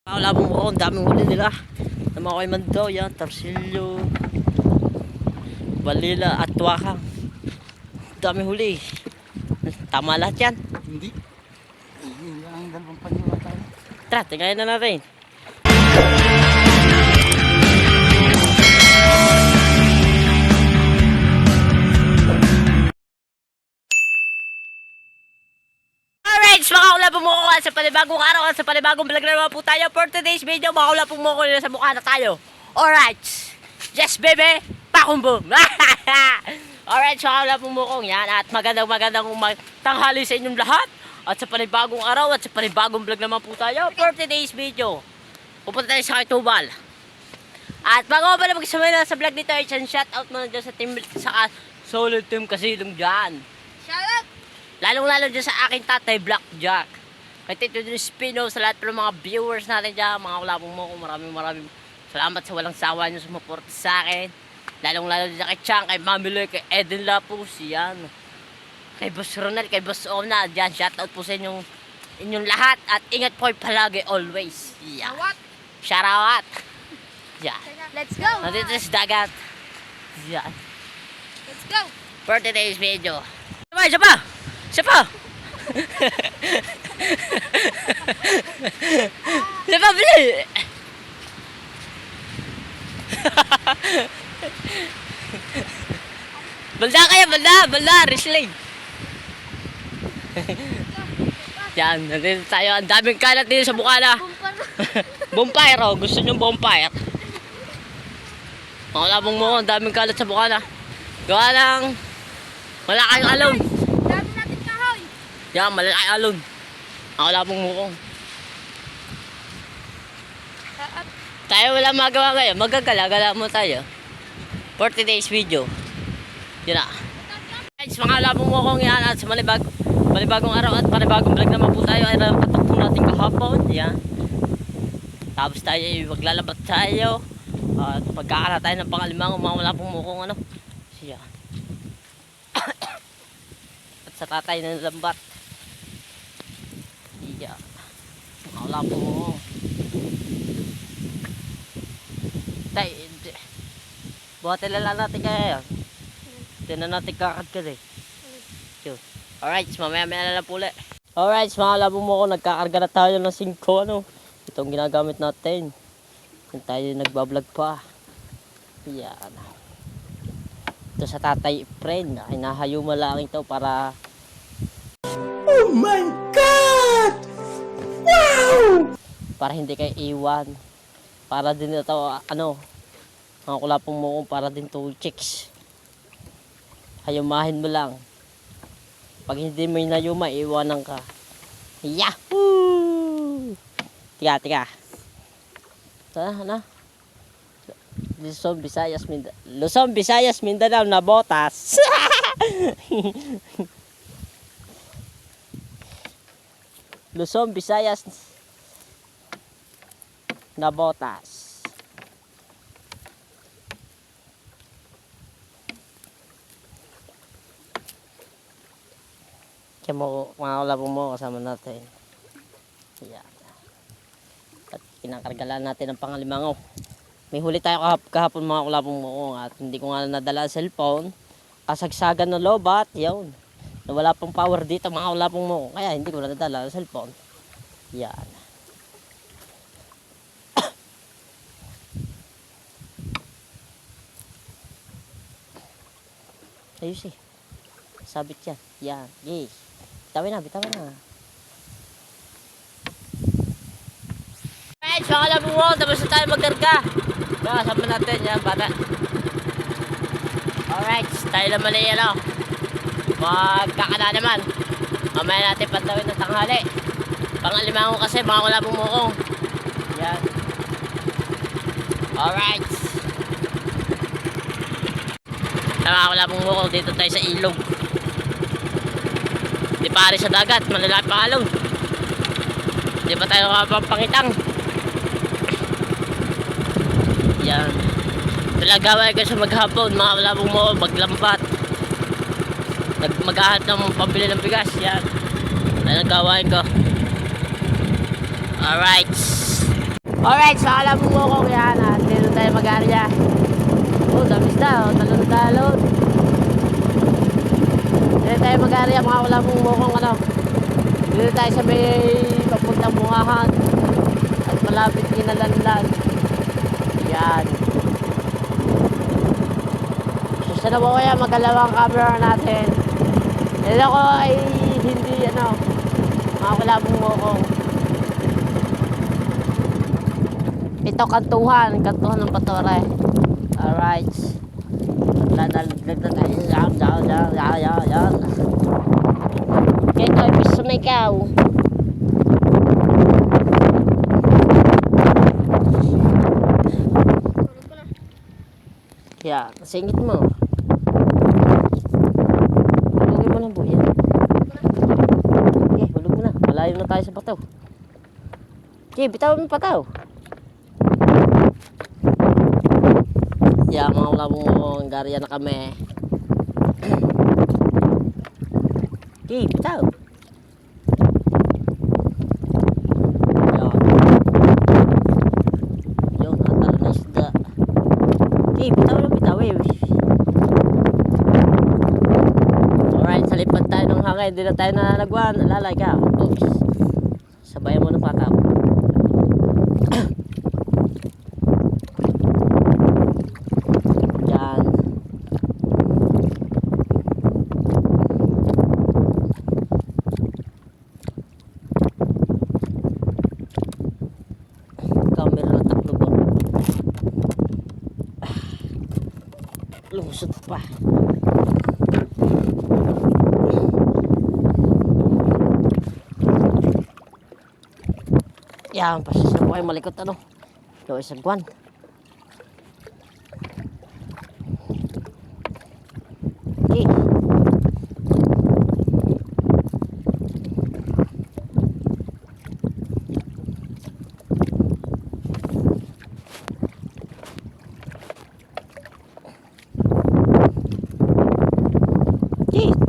Kalabong mo ako, ang daming huli nila. Nama ko yung Mandaw, yan, Tarsilyo, Balila at Tuwakang. Daming huli. Tama lahat yan. Hindi. Yun lang ang dalawang paniwa tayo. Tara, tingnan na natin. Alright, mga kulabong mo ko sa panibagong araw at sa panibagong vlog na naman po tayo. For today's video, mga kulabong mo ko sa mukha na tayo. Alright, yes baby, pakumbom. Alright, mga kulabong mo ko yan at magandang tanghali sa inyong lahat. At sa panibagong araw at sa panibagong vlog naman po tayo. For today's video, pupunta tayo sa Kaitubal. At bago pa na magsama na sa vlog nito, isang shoutout muna dyan sa team, sa solid team Kasilong dyan. Shoutout! Lalong-lalo dyan sa aking tatay, Blackjack. Kay Tito Spino, sa lahat ng mga viewers natin dyan, mga kulabong mo ko, maraming salamat sa walang sawa nyo sumuporta sa akin. Lalong-lalo dyan kay Chang, kay Mamiloy, kay Eden Lapus, yan. Kay Boss Ronald, kay Boss Ona, dyan, shoutout po sa inyong lahat. At ingat po palagi, always. Yan. Shoutout. Yan. Let's go! Nandito sa dagat. Yan. Let's go! For today's video. Isa pa! Isa pa! Isa pa, bili! Balda kayo, balda, wrestling. Yan, nandito tayo. Ang daming kalat dito sa Bukana. Bonfire, oh. Gusto nyo bonfire? Mga labong mo, ang daming kalat sa Bukana. Gawa ng malaking alon. Dami natin kahoy! Yan, malaking alon. Mga labong mo ko. Tayo wala magawa ngayon. Magagala-gala mo tayo. For today's video. Yun na. Guys, mga labong mo kong yan at sa malibagong araw at panibagong vlog naman po tayo ay napatak po natin kahapon. Yan. Tapos tayo maglalabat tayo. At pagkakala tayo ng pangalimang mga labong mo kong ano. Siya. At sa tatay ng lambat. Siya. Mga labong mo. Tay, buhatin lang natin kaya yan. Hindi na natin kakadkad eh. Alright, mamaya na lang po ulit. Alright, mga labong mo ko, nagkakarga na tayo ng 5 ano. Itong ginagamit natin. Yung tayo nagbablog pa. Yan. Ito sa tatay friend. Hinahayuma lang ito para... Oh my God! Wow! Para hindi kayo iwan. Para din ito, ano, mga kulapong mo kung para din to chicks. Hayumahin mo lang. Pag hindi mo inayuma, iwanan ka. Yahoo! Tiga. Ano? Luzon, Visayas, Mindanao na botas. Luzon, Visayas na botas. Kaya mo, mga kulabong mo, kasama natin. Yan. At kinakargalan natin ang pangalimangaw. May huli tayo kahapon mga kulabong mo, at hindi ko nga nadala ang cellphone. Kasagsagan ng lobat, yun. Wala pang power dito mga kulabong mo, kaya hindi ko nadala ang cellphone. Yan. Ayos eh. Sabit yan. Yan. Yes. Bitawin na. Alright, so alam mo, tapos na tayo magkarga. Kasama natin yan, bata. Alright, tayo naman ay ano. Magkakala naman. Mamaya natin patawin ng tanghali. Pangalimango kasi, mga kulabong mukong. Yan. Alright. Mga kulabong mukong, dito tayo sa ilog. Di pare sa dagat, malalaki pa alon. Di pa tayo kapapangitang. Yan. Talagaway ka sa maghapon, mga kulabong mo, maglambat. Maghahat ng pambili ng bigas. Yan. Talagawain ko. Alright. Alright, sa kalabong mo kong yan. Dito tayo mag-area. Oh, damis na. Oh, talon-talon. Dito tayo mag-area mga kalabong mo kong ano. Dito tayo sa may papuntang bungahan. At malapit kinalanlan. Yan. Sana po kaya magkalawang camera natin. Ito ko ay hindi ano, mga kalabong mo kong. Ito kantuhan ng Patore. Alright. Lalaglag na tayo. Yan. Okay, ito ay piso na ikaw. Yan, singit mo. Hulugin mo lang po yan. Okay, hulog mo na. Malayo na tayo sa pataw. Okay, bitaw mo pataw. Yan, mga ulabong mo. Garya na kami. Okay, bitaw. Yan. Yung natalo na isda. Okay, bitaw na bitaw eh. Alright, sa lipad tayo ng hangin. Hindi na tayo nananagwan. Lalay ka. Oops. Sabayan mo ng pakaw. Yan. Camera na taklo ba? Lusot pa. Yan, pasas na po ay malikot ano. Ito ay sagwan. Okay.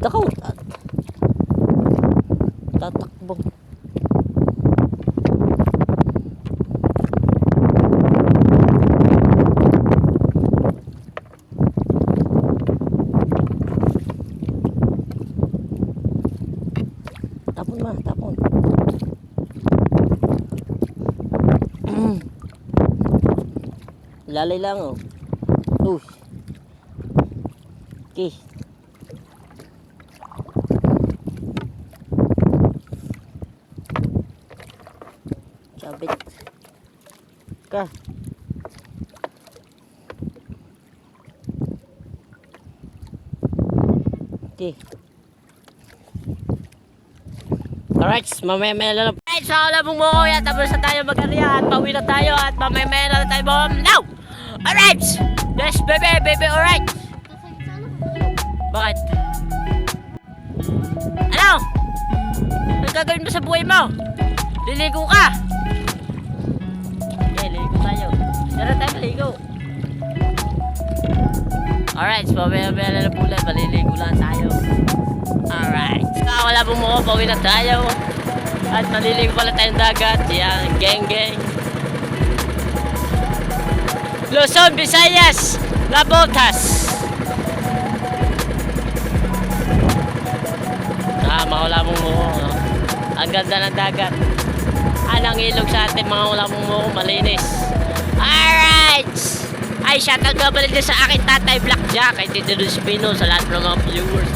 Takaw. Tatakbong. Tapon ma, tapon. Lalay lang oh. Okay. Sabit ka. Okay. Alright, mamaya-maya na lang. Alright, so kalabong mo ko yan. Tapos na tayo mag-area at pauwi na tayo at mamaya-maya na tayo now! Alright! Yes, baby, alright! Bakit? Ano? Anong gagawin mo sa buhay mo? Liligo ka! Okay, liligo tayo. Tara tayo maligo. Alright, so mamaya-maya na lang pula. Maliligo lang tayo. Alright. Wala po mo, pauwi na tayo. At maliligo pala tayong dagat. Yan, geng. Luzon, Visayas, Labotas. Wala po mo. Ang ganda ng dagat. Anong ilog sa ating mga wala po mo, malinis. Alright. Ay, shoutout ka pala din sa akin tatay Blackjack. Kay Tito Luspino, sa lahat ng mga viewers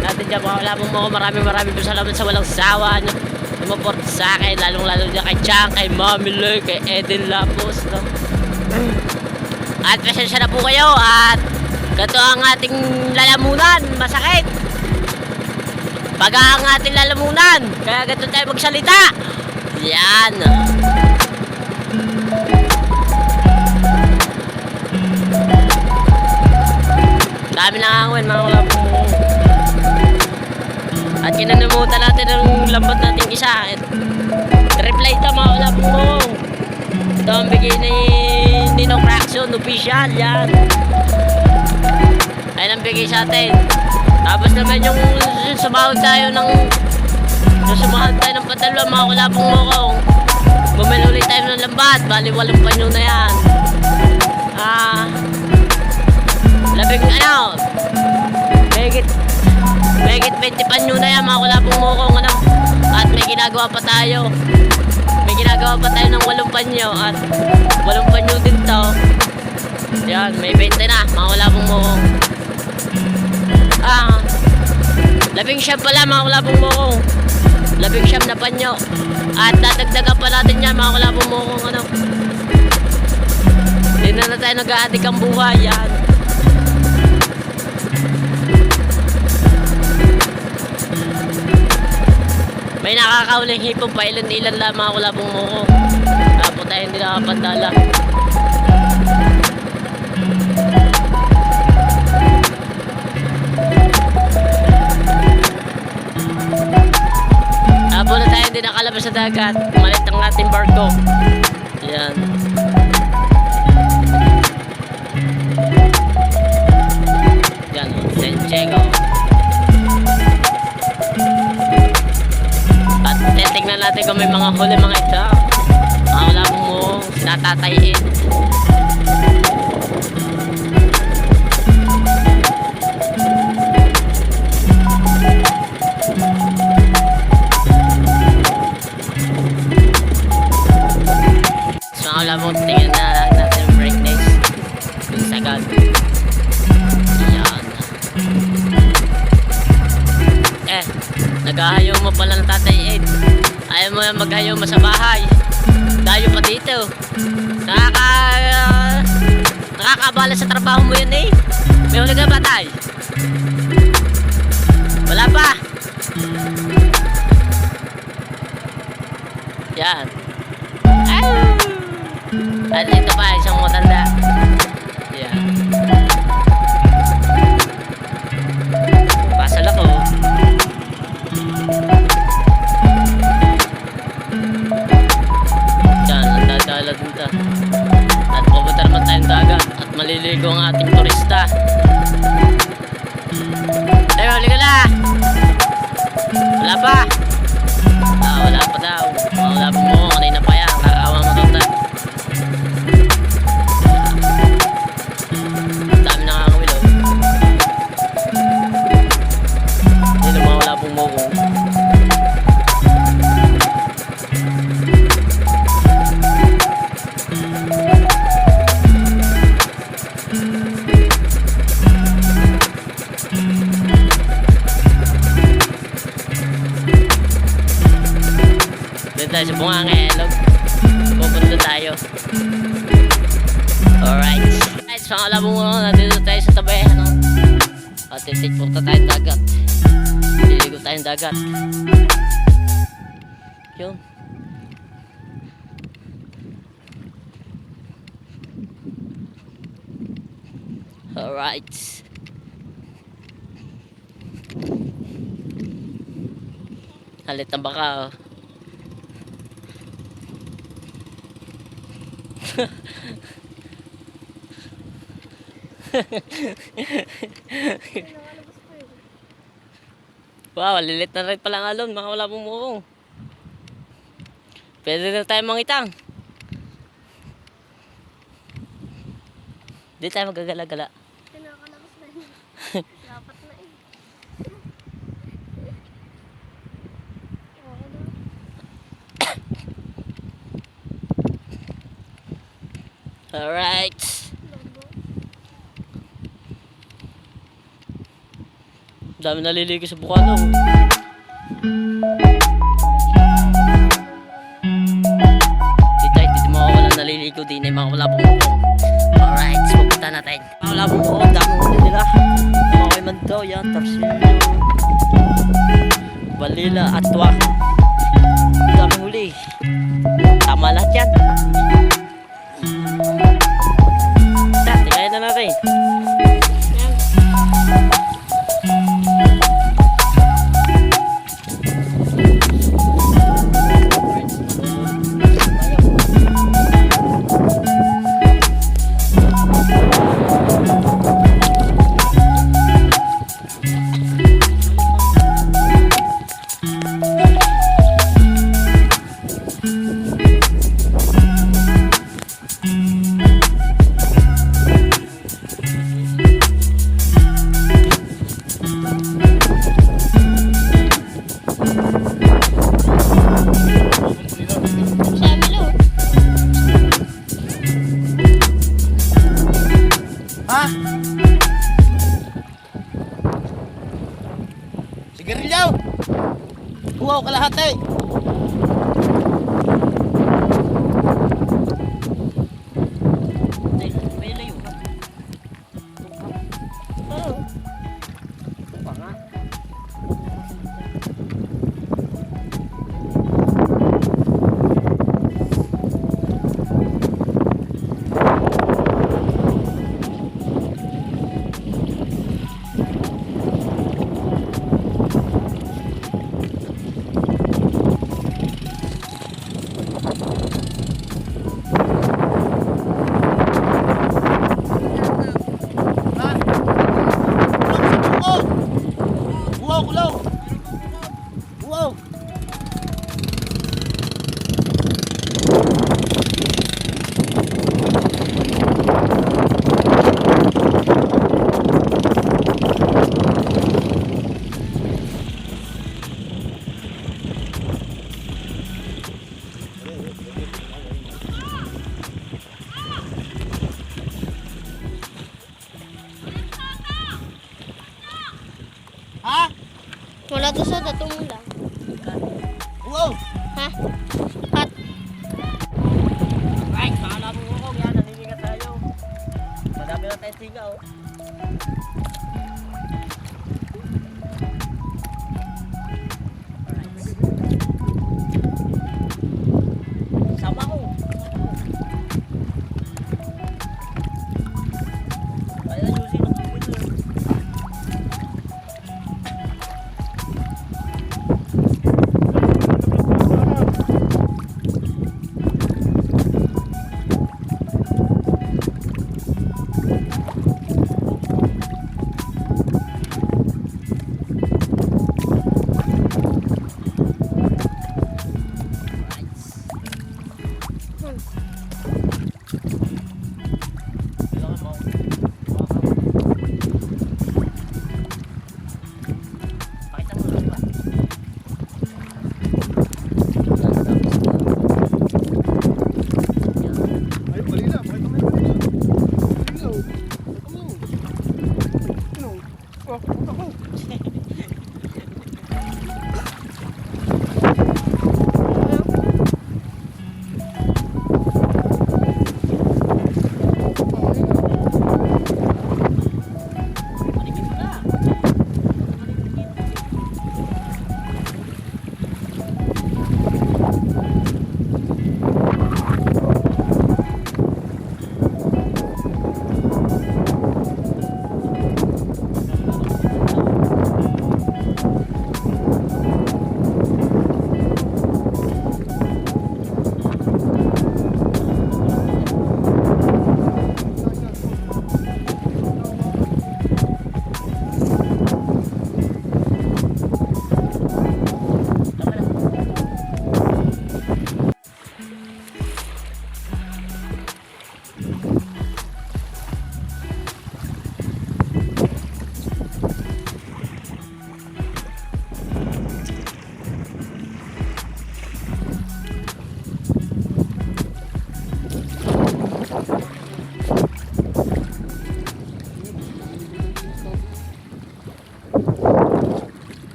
natin dyan, wala mo maraming po salamat sa walang sawa nyo sumuport sa akin, lalong dyan kay Chang, kay Mami Loy, kay Eden Lapos, no? At pasensya na po kayo at gato ang ating lalamunan, masakit pag ang ating lalamunan, kaya gato tayo magsalita. Yan dami na hangin mga wala po. At kinanimutan natin ang lambat natin isa. Reply ito mga wala po. Ito ang bigay ni Ninong Crackson, official yan. Ayun ang bigay sa atin. Tapos naman yung sumahod tayo ng patalo mga wala pong mukong. bumili ulit tayo ng lambat. Bali 8 panyo na yan. Labing Megit 20 panyo na yan mga kulabong mukong ano. At may ginagawa pa tayo. May ginagawa pa tayo ng 8 panyo. At 8 panyo din to. Yan, may 20 na mga kulabong mukong. 19 pala mga kulabong mukong. 19 na panyo. At dadagdagan pa natin yan mga kulabong mukong ano. Hindi na tayo nag-aadik ang buhay yan. May nakakauling hipong pa ilan-ilan lang mga kulabong mukong. Tapos tayo hindi nakapandala. Tapos na tayo hindi nakalabas sa dagat. Malit ang ating barko. Yan. Yan, Senchego. At titignan natin kung may mga huli mga ito. Wala mo sinatatayin. So wala mo tingnan na natin yung breakness. Yung sagad. Yan. Naghahayo mo pala ng Tatay Ed. Ayaw mo yung maghayo mo sa bahay. Dayo pa dito. Nakakabala sa trabaho mo yun eh. May huli ka ba, Tay? Wala pa. Yan. At ito pa, isang matanda. Yan. Pasal ako. Yan, ang dadala dun ta. At pupunta naman tayong dagat. At maliligo ang ating turista. Tayo, halika na! Wala pa! Wala pa daw. Wala pa mo, kanina pa yan. Kakawa mo daw. Dami nakakawilaw. Hindi naman wala pong mukong. Doon tayo sa Bungangelog. Pupunta tayo. Alright. Alright, so alam mo nandito tayo sa tabi. Ano? At titikpok na tayong dagat. Liligo tayong dagat. Yun. Alright. Halit na baka oh. Wow, lilit na rin pala ang alon, mga wala pong mukong. Pwede na tayo mangitang. Di tayo magagala-gala. Pinakalabas na yun. Dapat na eh. Alright. Dami naliligo sa bukano. Dito makawalang naliligo din ay mga wala pong mukong. Alright, so pupunta natin. Mga wala pong mukong, dami mukong nila. Mga kay Mandaw yan, Tarsilyo, Balila at Tuwak. Dami huli. Tama lahat yan. Tingnan na natin. kalahati. May layo ka. Oo. Pa nga. Wow, kulaw! Wow! Ha? Wala to sa datong lang. Wow! Ha? Hat. Right, mga labong yan. Naninga tayo. Madami na tayong tinga, oh. Sama ko. Kaya na Josie ng tubig ko. Kailangan mo. Pakita mo lang ba? Ay, mali na. Pakita mo yung mali na. Ilaw. Ano? Ano? Oh, punta ko.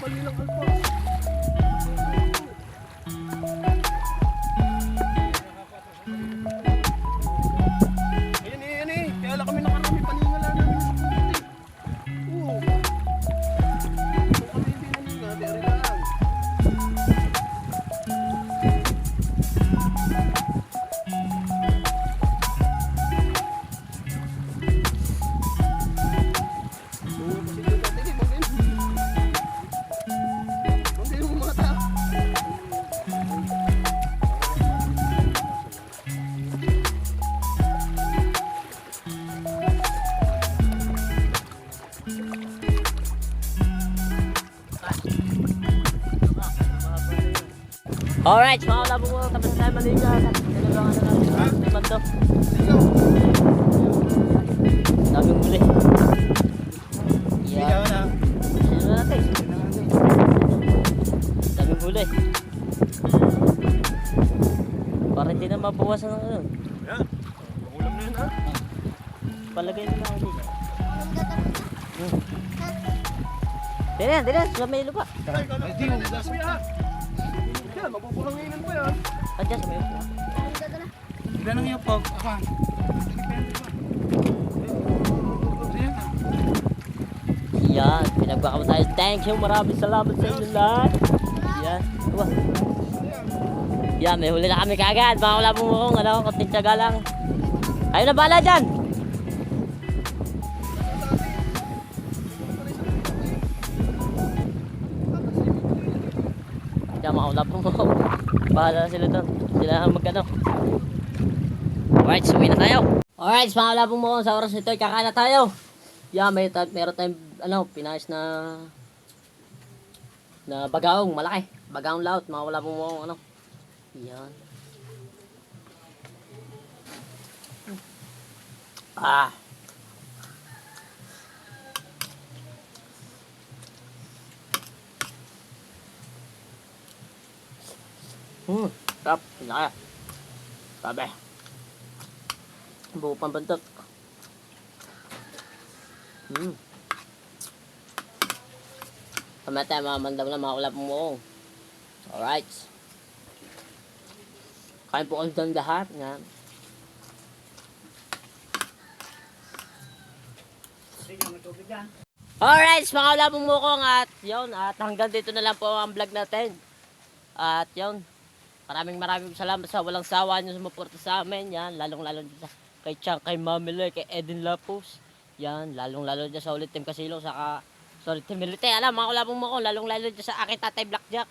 palilang alpa. Ayan eh. Kaya lang kami nakarami paningala namin. Oo. Kung kami hindi naninga, dere lang. Oo, kasi doon natin eh, Bangin mo mga tao. Alright, mga kalabong mo, tapos na tayo maliga. Tinagawa na natin ang bando. Daming huli. Yan. Sino na natin? Daming huli. Para hindi na mabawasan ng ano. Yan. Ulam na yun ha. Palagay na ako dito. Dili yan, sa may lupa. Hindi mo gas kuya ha. Yan, mapupulanginan pa yan. Andiyan sa may lupa. Ilan ang iyong pag? Akan? Yan, pinagbaka mo tayo. Thank you, maraming salamat sa inyo lahat. Yan, diba? Yan, may huli na kami kagad. Mga kalabong mo kung ano, konting tiyaga lang. Ayun na bala dyan. Yan, mga kalabong mo. Bahala sila doon. Sila ang mag-ano. Alright, suwi na tayo. Alright, mga kalabong mo, sa oras nito, kakain na tayo. Yan, meron tayong pinayos na bagaong malaki. Bagaong laut, mga wala pong mo ano. Yan. Ah. Sarap. Laki. Sabi. Buo pang bantot. Pamata, mamandam na mga kulap mo. Alright. Kain po kami doon lahat. Yan. Alright, mga kulap mo kong at yun. At hanggang dito na lang po ang vlog natin. At yun. Maraming salamat sa walang sawa nyo sumuporta sa amin. Yan. Lalong kay Chang, kay Mamile, kay Edin Lapus. Yan. Lalong dyan sa ulit Team Kasilo. Saka sorry, Timilite. Alam, mga kulabong mo ko, lalong-lalo dyan sa akin tatay Blackjack.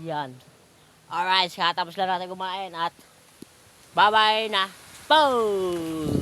Yan. Alright, tapos lang natin kumain at bye-bye na. Boom!